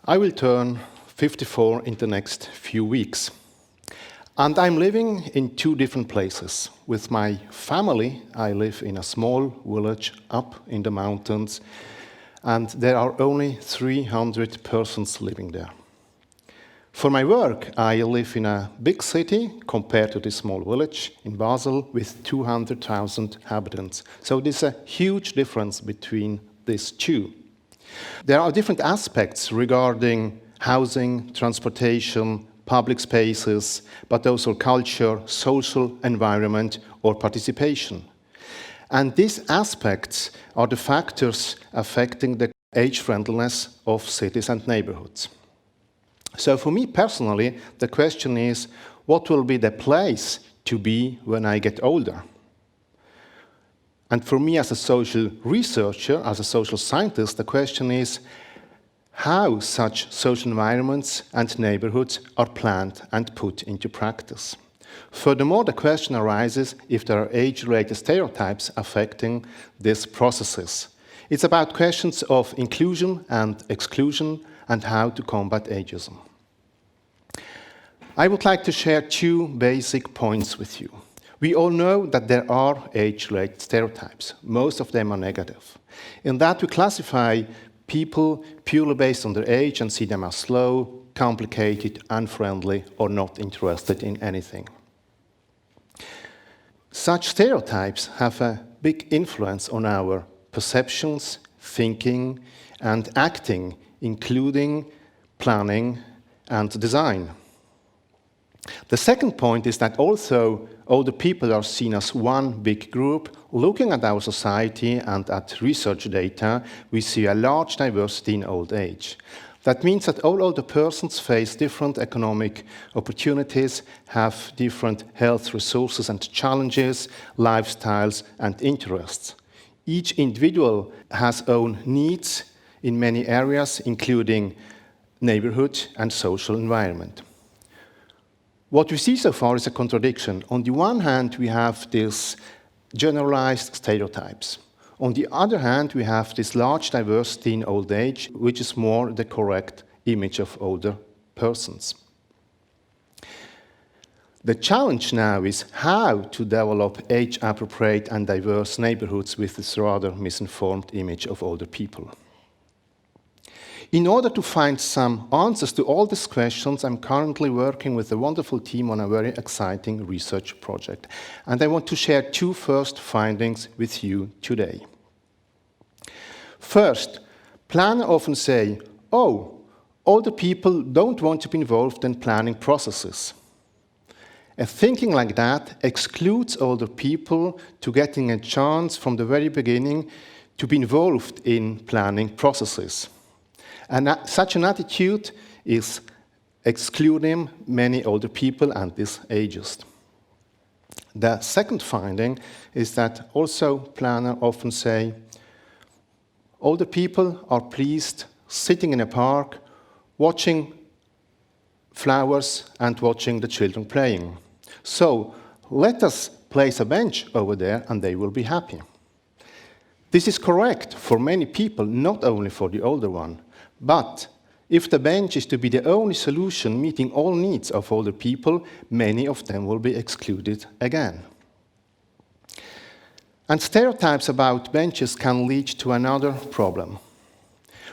I will turn 54 in the next few weeks. And I'm living in two different places. With my family, I live in a small village up in the mountains, and there are only 300 persons living there. For my work, I live in a big city compared to this small village in Basel with 200,000 inhabitants. So there's a huge difference between these two. There are different aspects regarding housing, transportation, public spaces, but also culture, social environment, or participation. And these aspects are the factors affecting the age-friendliness of cities and neighborhoods. So for me personally, the question is, what will be the place to be when I get older? And for me as a social researcher, as a social scientist, the question is how such social environments and neighborhoods are planned and put into practice. Furthermore, the question arises if there are age-related stereotypes affecting these processes. It's about questions of inclusion and exclusion and how to combat ageism. I would like to share two basic points with you. We all know that there are age-related stereotypes. Most of them are negative. In that we classify people purely based on their age and see them as slow, complicated, unfriendly, or not interested in anything. Such stereotypes have a big influence on our perceptions, thinking, and acting, including planning and design. The second point is that also older people are seen as one big group. Looking at our society and at research data, we see a large diversity in old age. That means that all older persons face different economic opportunities, have different health resources and challenges, lifestyles and interests. Each individual has own needs in many areas, including neighborhood and social environment. What we see so far is a contradiction. On the one hand, we have these generalized stereotypes. On the other hand, we have this large diversity in old age, which is more the correct image of older persons. The challenge now is how to develop age-appropriate and diverse neighborhoods with this rather misinformed image of older people. In order to find some answers to all these questions, I'm currently working with a wonderful team on a very exciting research project. And I want to share two first findings with you today. First, planners often say, oh, older people don't want to be involved in planning processes. And thinking like that excludes older people to getting a chance from the very beginning to be involved in planning processes. And such an attitude is excluding many older people and is ageist. The second finding is that also planners often say, older people are pleased sitting in a park, watching flowers and watching the children playing. So let us place a bench over there and they will be happy. This is correct for many people, not only for the older one. But if the bench is to be the only solution meeting all needs of older people, many of them will be excluded again. And stereotypes about benches can lead to another problem.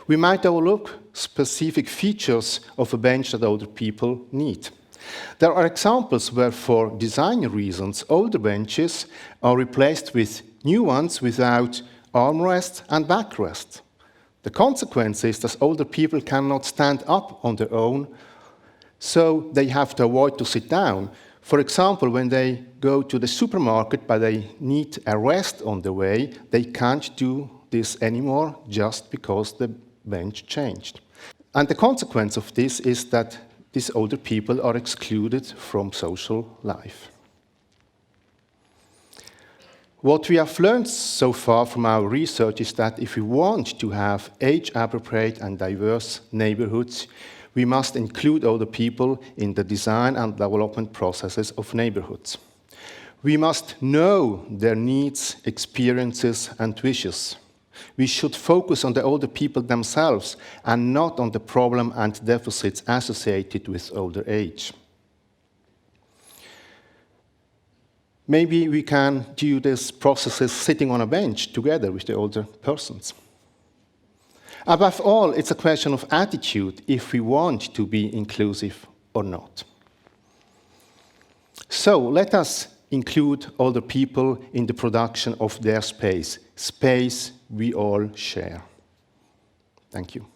We might overlook specific features of a bench that older people need. There are examples where, for design reasons, older benches are replaced with new ones without armrests and backrests. The consequence is that older people cannot stand up on their own, so they have to avoid to sit down. For example, when they go to the supermarket but they need a rest on the way, they can't do this anymore just because the bench changed. And the consequence of this is that these older people are excluded from social life. What we have learned so far from our research is that if we want to have age-appropriate and diverse neighborhoods, we must include older people in the design and development processes of neighborhoods. We must know their needs, experiences, and wishes. We should focus on the older people themselves and not on the problem and deficits associated with older age. Maybe we can do these processes sitting on a bench together with the older persons. Above all, it's a question of attitude if we want to be inclusive or not. So let us include older people in the production of their space we all share. Thank you.